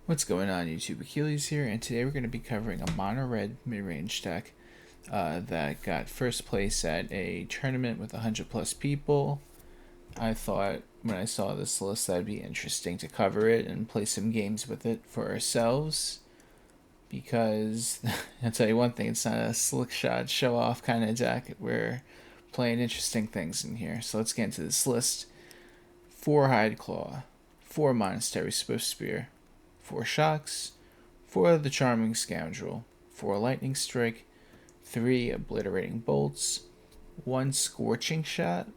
What's going on, YouTube? Achilles here, and today we're going to be covering a mono red mid-range deck that got first place at a tournament with 100 plus people. I thought when I saw this list that'd be interesting to cover it and play some games with it for ourselves, because I'll tell you one thing, it's not a slick shot show off kind of deck. We're playing interesting things in here. So let's get into this list. 4 Hideclaw, 4 Monastery Swiftspear, 4 Shocks, 4 the Charming Scoundrel, 4 Lightning Strike, 3 Obliterating Bolts, 1 Scorching Shot,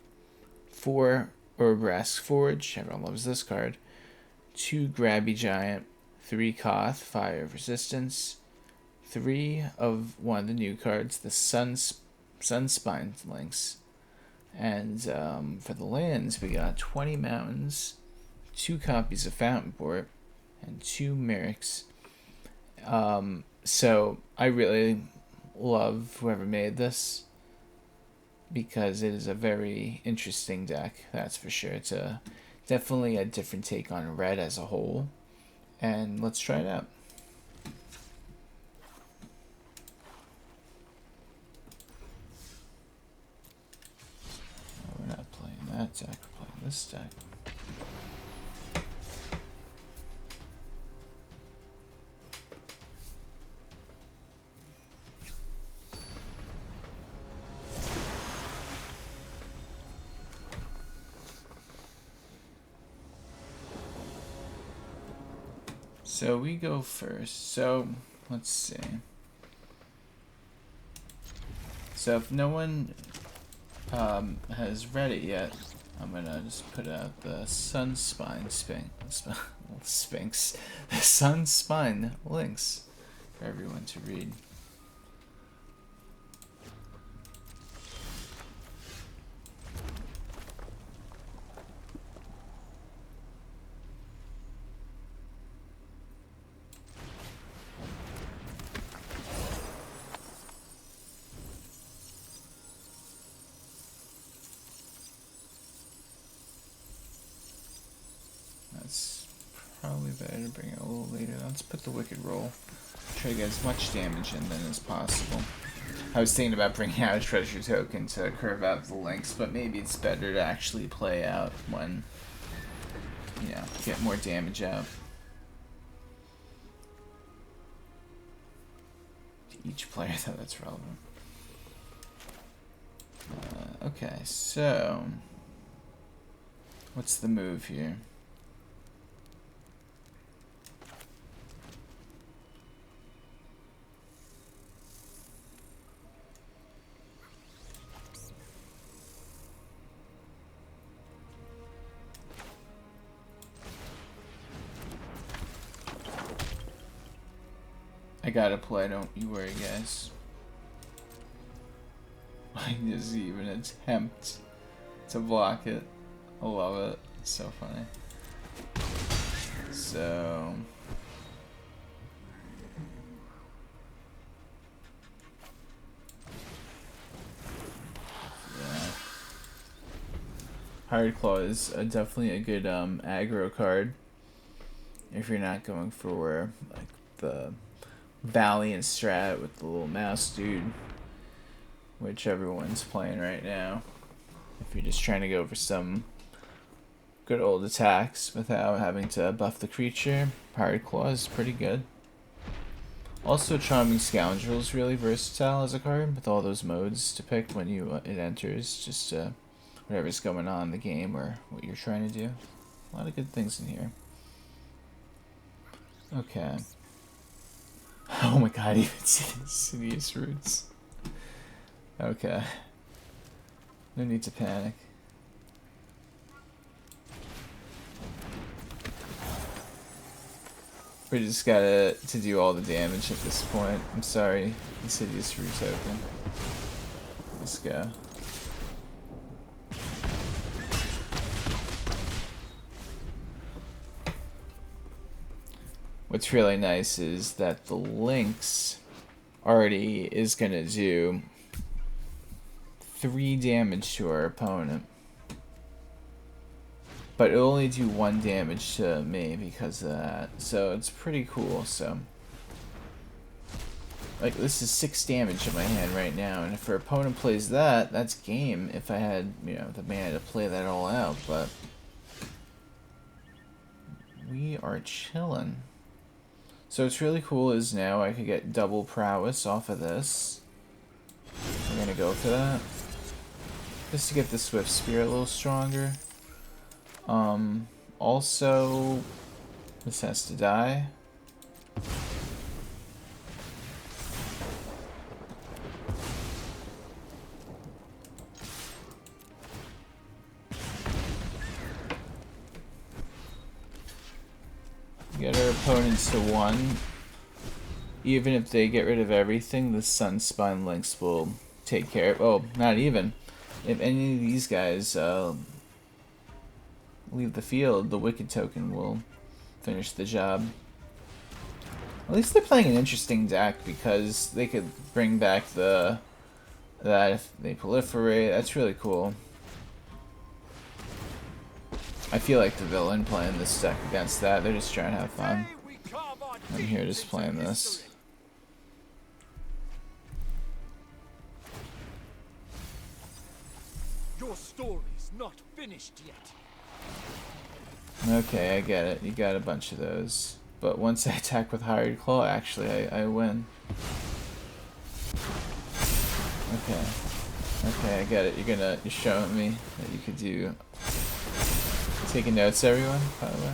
4 Urabrask Forge, everyone loves this card, 2 Grabby Giant, 3 Koth, Fire Resistance, 3 of one of the new cards, the Sunspine Lynx. And for the lands, we got 20 Mountains, 2 copies of Fountainport, and 2 Mirrex. So I really love whoever made this, because it is a very interesting deck, that's for sure. It's definitely a different take on red as a whole, and let's try it out. We're not playing that deck, we're playing this deck. So we go first. So let's see. So if no one has read it yet, I'm gonna just put out the Sunspine Sphinx, the Sunspine Lynx for everyone to read. That's probably better to bring it a little later. Let's put the Wicked Roll. Try to get as much damage in then as possible. I was thinking about bringing out a treasure token to curve out the Lynx, but maybe it's better to actually play out when, you know, get more damage out. To each player, though, that's relevant. Okay, so what's the move here? I gotta play, don't you worry, guys. I just even attempt to block it. I love it. It's so funny. So yeah. Hideclaw is definitely a good aggro card if you're not going for like the Valiant strat with the little mouse dude, which everyone's playing right now. If you're just trying to go for some good old attacks without having to buff the creature, Hideclaw is pretty good. Also, Charming Scoundrel is really versatile as a card, with all those modes to pick when it enters, just whatever's going on in the game or what you're trying to do. A lot of good things in here. Okay. Oh my god, even Insidious Roots. Okay. No need to panic. We just gotta do all the damage at this point. I'm sorry, Insidious Root token. Let's go. What's really nice is that the Lynx already is gonna do 3 damage to our opponent. but it'll only do 1 damage to me because of that. So it's pretty cool. So like this is 6 damage in my hand right now, and if our opponent plays that, that's game. If I had, you know, the mana to play that all out, but we are chilling. So what's really cool is now I could get double prowess off of this. We're gonna go for that. Just to get the Swiftspear a little stronger. Also, this has to die. Get our opponents to 1. Even if they get rid of everything, the Sunspine Lynx will take care of. Oh, not even. If any of these guys leave the field, the Wicked token will finish the job. At least they're playing an interesting deck because they could bring back that if they proliferate. That's really cool. I feel like the villain playing this deck against that. They're just trying to have fun. I'm here just playing this. Your story's not finished yet. Okay, I get it. You got a bunch of those. But once I attack with Hired Claw, actually, I win. Okay. Okay, I get it. You're showing me that you could do... Taking notes, everyone, by the way.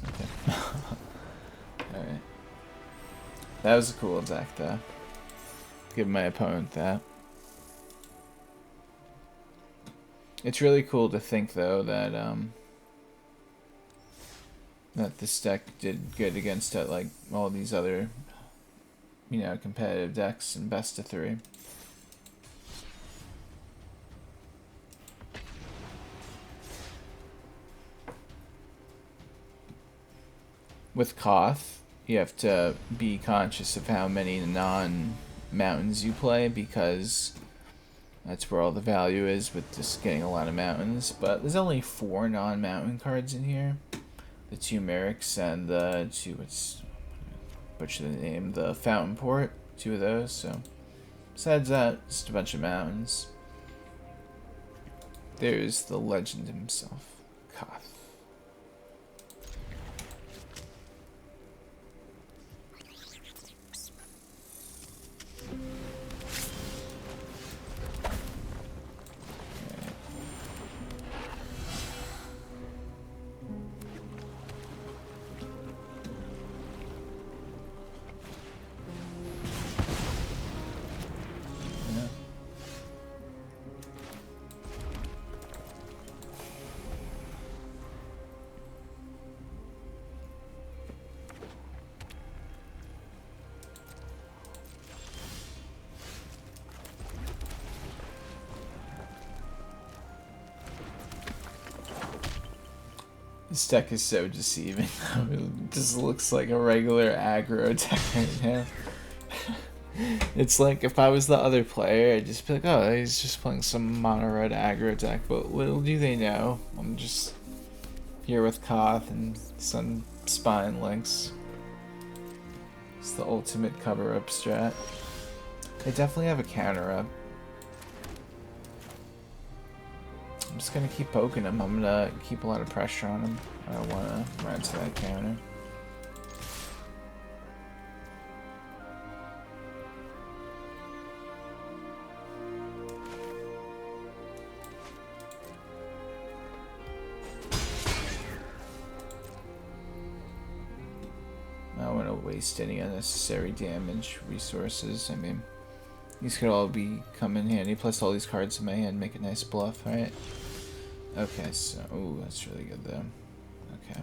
Okay. Alright. That was a cool attack, though. Give my opponent that. It's really cool to think, though, that that this deck did good against like all these other, you know, competitive decks in best of 3. With Koth, you have to be conscious of how many non-mountains you play, because that's where all the value is with just getting a lot of mountains. But there's only 4 non-mountain cards in here. The 2 Mirrex and the 2, butcher the name, the Fountainport. 2 of those, so besides that, just a bunch of mountains. There's the legend himself, Koth. This deck is so deceiving. It just looks like a regular aggro deck right now. It's like if I was the other player, I'd just be like, oh, he's just playing some mono red aggro deck. But little do they know, I'm just here with Koth and Sunspine Lynx. It's the ultimate cover-up strat. They definitely have a counter-up. I'm just gonna keep poking him. I'm gonna keep a lot of pressure on him. I don't wanna run to that counter. I don't wanna waste any unnecessary damage resources. I mean, these could all come in handy. Plus all these cards in my hand make a nice bluff, right? Okay, so ooh, that's really good though. Okay.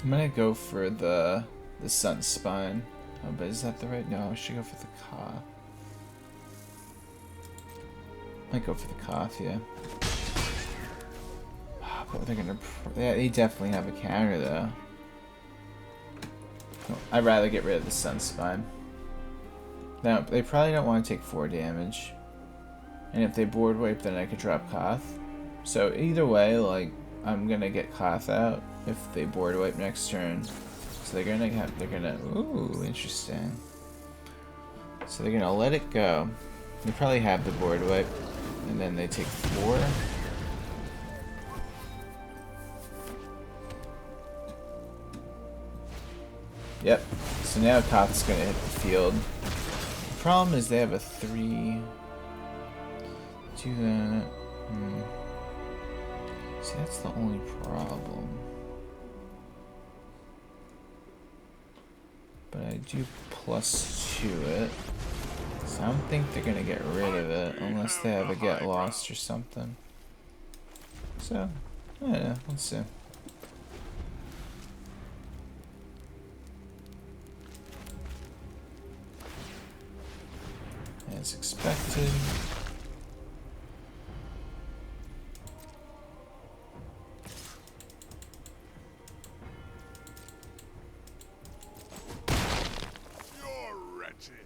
I'm gonna go for the Sunspine. Oh, but is that the right? No, I should go for the Koth. Might go for the Koth, yeah. Oh but they're gonna. Yeah, they definitely have a counter though. I'd rather get rid of the Sunspine. Now they probably don't want to take 4 damage, and if they board wipe, then I could drop Koth. So either way, like I'm gonna get Koth out if they board wipe next turn. So they're gonna. Ooh, interesting. So they're gonna let it go. They probably have the board wipe, and then they take 4. Yep. So now Koth's gonna hit the field. The problem is they have a 3. Do that. See, that's the only problem. But I do +2 it. So I don't think they're gonna get rid of it unless they have a get lost or something. So, I don't know. Let's see. As expected. You're wretched.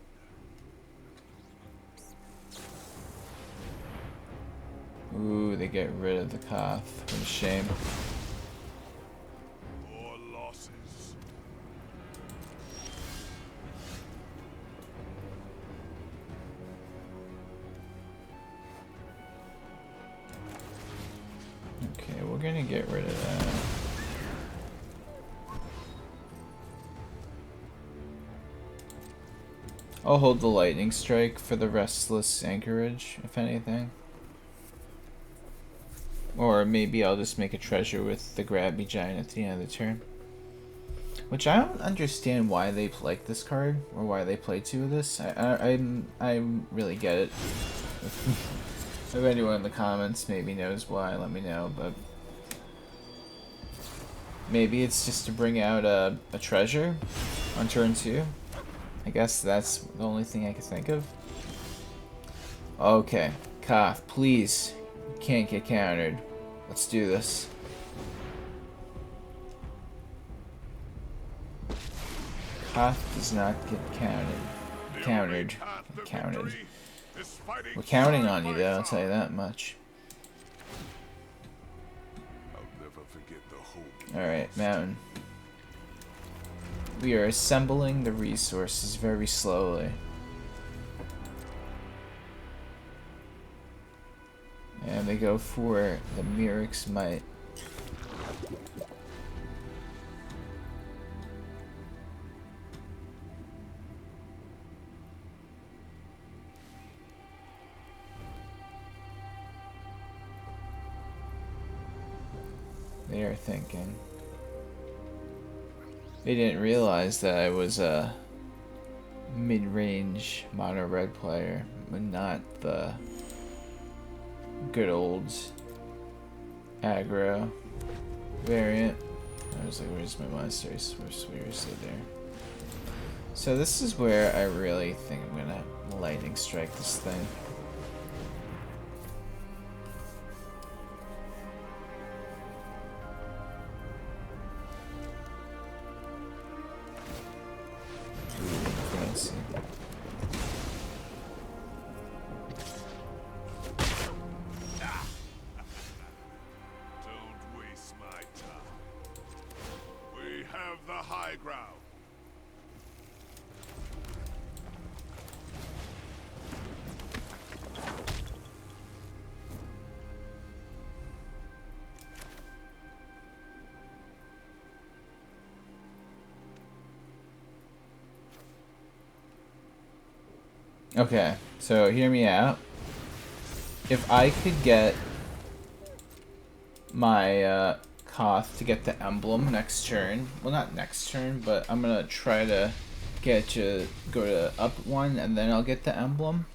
Ooh, they get rid of the Koth. What a shame. More losses. Okay, we're gonna get rid of that. I'll hold the lightning strike for the restless anchorage, if anything. Or maybe I'll just make a treasure with the Grabby Giant at the end of the turn. Which I don't understand why they like this card, or why they play 2 of this. I really get it. If anyone in the comments maybe knows why, let me know, but maybe it's just to bring out a treasure on turn 2. I guess that's the only thing I can think of. Okay, Koth, please. You can't get countered. Let's do this. Koth does not get countered. Counted. We're counting on you though, I'll tell you that much. Alright, Mountain. We are assembling the resources very slowly. And they go for the Mirrex Might. They are thinking. They didn't realize that I was a mid-range mono red player, but not the good old aggro variant. I was like, where's my Monastery Swiftspear? So there. So this is where I really think I'm gonna lightning strike this thing. Okay, so hear me out. If I could get my Koth to get the emblem next turn, well not next turn, but I'm gonna try to get you go to up 1 and then I'll get the emblem.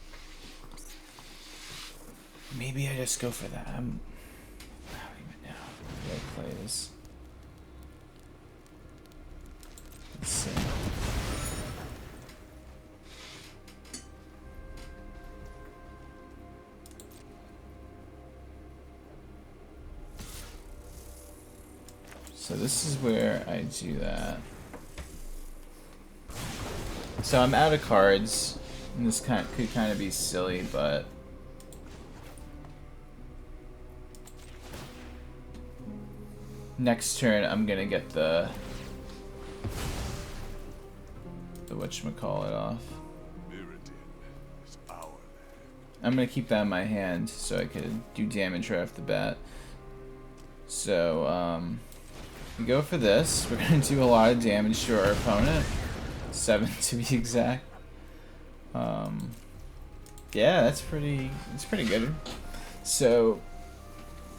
Maybe I just go for that. I don't even know how I play this. Let's see. So this is where I do that. So I'm out of cards, and this could kind of be silly, but next turn I'm gonna get the whatchamacallit off. I'm gonna keep that in my hand so I could do damage right off the bat. So we go for this. We're gonna do a lot of damage to our opponent. 7 to be exact. Yeah, that's pretty good. So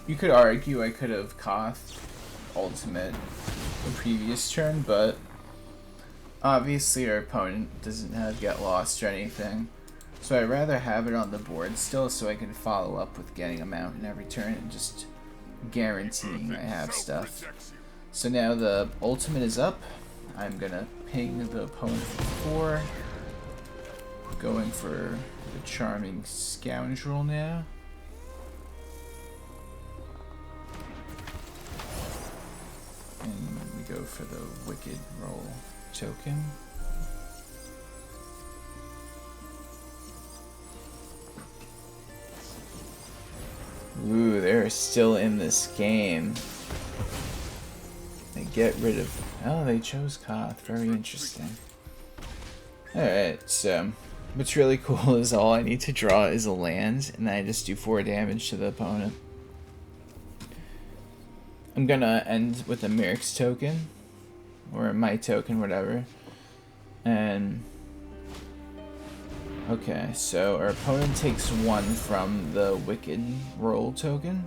you could argue I could have Koth ultimate the previous turn, but obviously our opponent doesn't have Get Lost or anything. So I'd rather have it on the board still so I can follow up with getting a mountain every turn and just guaranteeing I have stuff. So now the ultimate is up. I'm gonna ping the opponent for 4. Going for the Charming Scoundrel now. And we go for the Wicked Roll token. Ooh, they're still in this game. They get rid of... Oh, they chose Koth. Very interesting. Alright, so what's really cool is all I need to draw is a land, and then I just do 4 damage to the opponent. I'm gonna end with a Mirrex token, or my token, whatever. And okay, so our opponent takes 1 from the Wicked Roll token.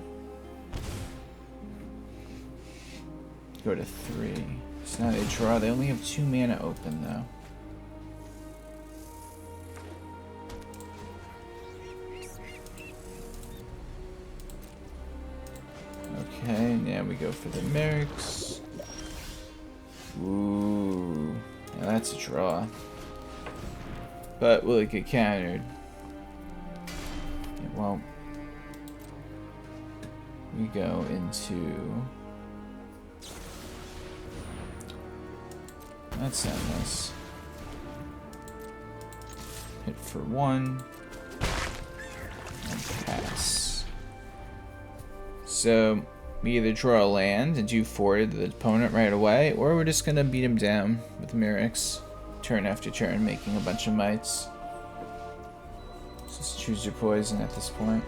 Go to 3. So now they draw. They only have 2 mana open though. Okay, now we go for the Mirrex. Ooh, now that's a draw. But will it get countered? It won't. We go into... That's not nice. Hit for 1. And pass. So, we either draw a land and do 4 to the opponent right away, or we're just gonna beat him down with Mirrex. Turn after turn, making a bunch of mites. Just choose your poison at this point.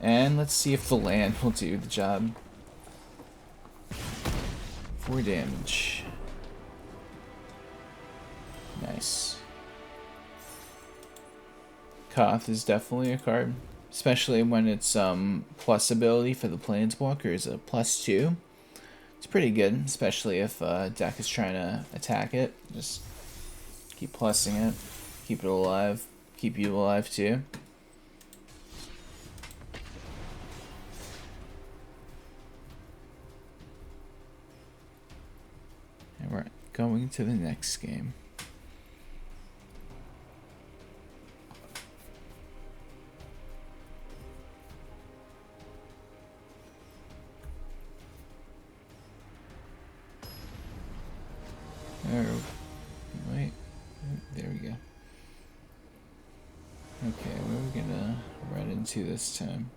And let's see if the land will do the job. 4 damage. Nice. Koth is definitely a card, especially when it's plus ability for the Planeswalker is a +2. It's pretty good, especially if deck is trying to attack it. Just keep plussing it, keep it alive, keep you alive too. And we're going to the next game. Oh, wait, there we go. Okay, what are we gonna run into this time?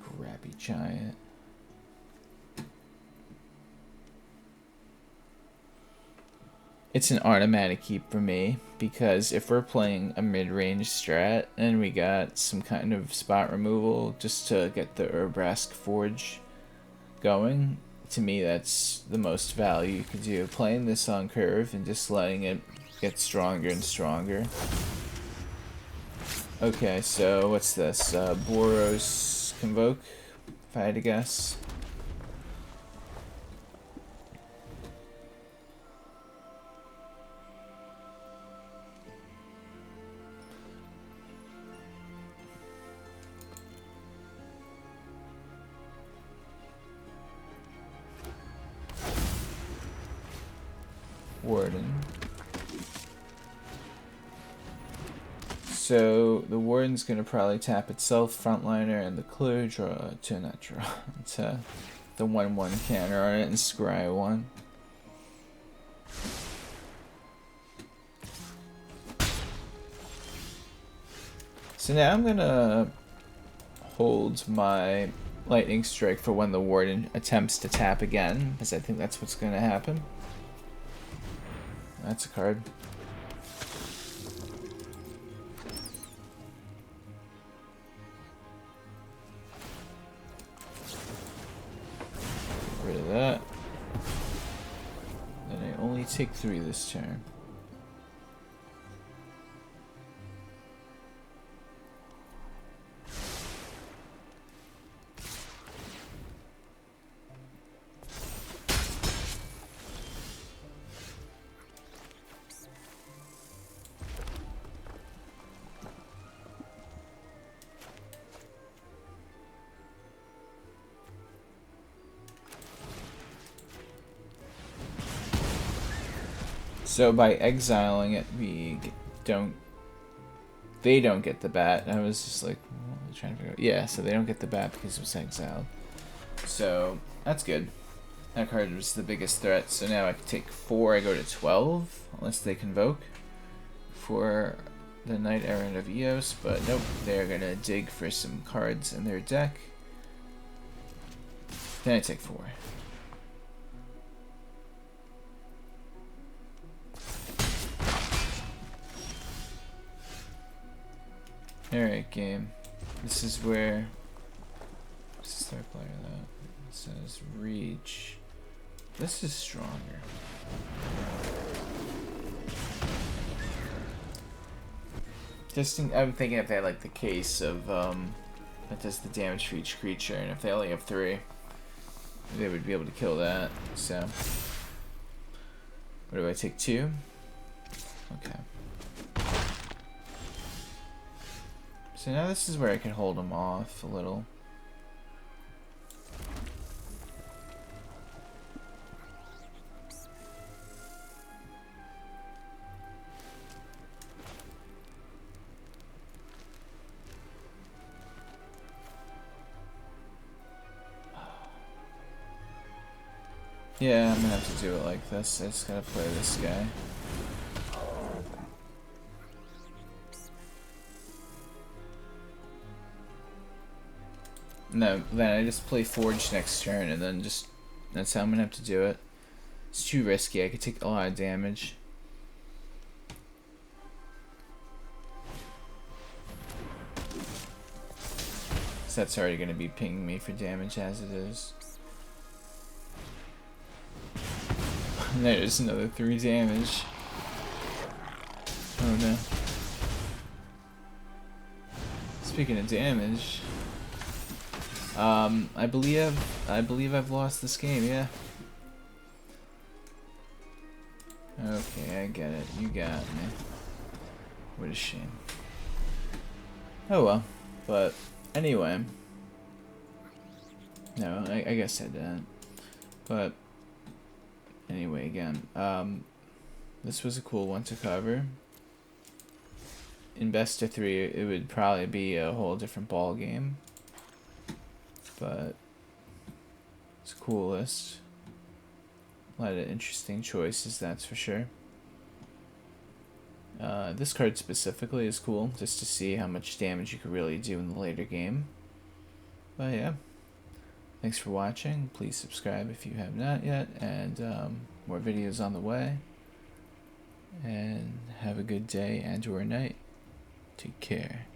Grabby Giant. It's an automatic keep for me, because if we're playing a mid-range strat and we got some kind of spot removal just to get the Urabrask Forge going, to me that's the most value you could do. Playing this on curve and just letting it get stronger and stronger. Okay, so what's this? Boros Convoke, if I had to guess. Warden. So the Warden's gonna probably tap itself, Frontliner, and the Clue draw to not draw to the 1/1 counter on it and scry one. So now I'm gonna hold my Lightning Strike for when the Warden attempts to tap again, because I think that's what's gonna happen. That's a card. Get rid of that. Then I only take 3 this turn. So by exiling it, they don't get the bat. I was just like, trying to figure out. Yeah, so they don't get the bat because it was exiled. So that's good. That card was the biggest threat. So now I can take 4. I go to 12, unless they convoke for the Knight Errant of Eos. But nope, they're gonna dig for some cards in their deck. Then I take 4. Alright, game. This is where... What's the start player that? It says reach. This is stronger. I'm thinking if they had like the case of that does the damage for each creature, and if they only have 3, they would be able to kill that. So, what do I take 2? Okay. So now this is where I can hold them off a little. Yeah, I'm gonna have to do it like this. I just gotta play this guy. No, then I just play Forge next turn, and then just... That's how I'm gonna have to do it. It's too risky. I could take a lot of damage. So that's already gonna be pinging me for damage as it is. And there's another 3 damage. Oh no. Speaking of damage... I believe I've lost this game, yeah. Okay, I get it. You got me. What a shame. Oh well. But, anyway. No, I guess I didn't. But, anyway, again. This was a cool one to cover. In best of 3, it would probably be a whole different ball game. But it's a cool list. A lot of interesting choices, that's for sure. This card specifically is cool, just to see how much damage you could really do in the later game. But yeah, thanks for watching. Please subscribe if you have not yet, and more videos on the way. And have a good day and or night. Take care.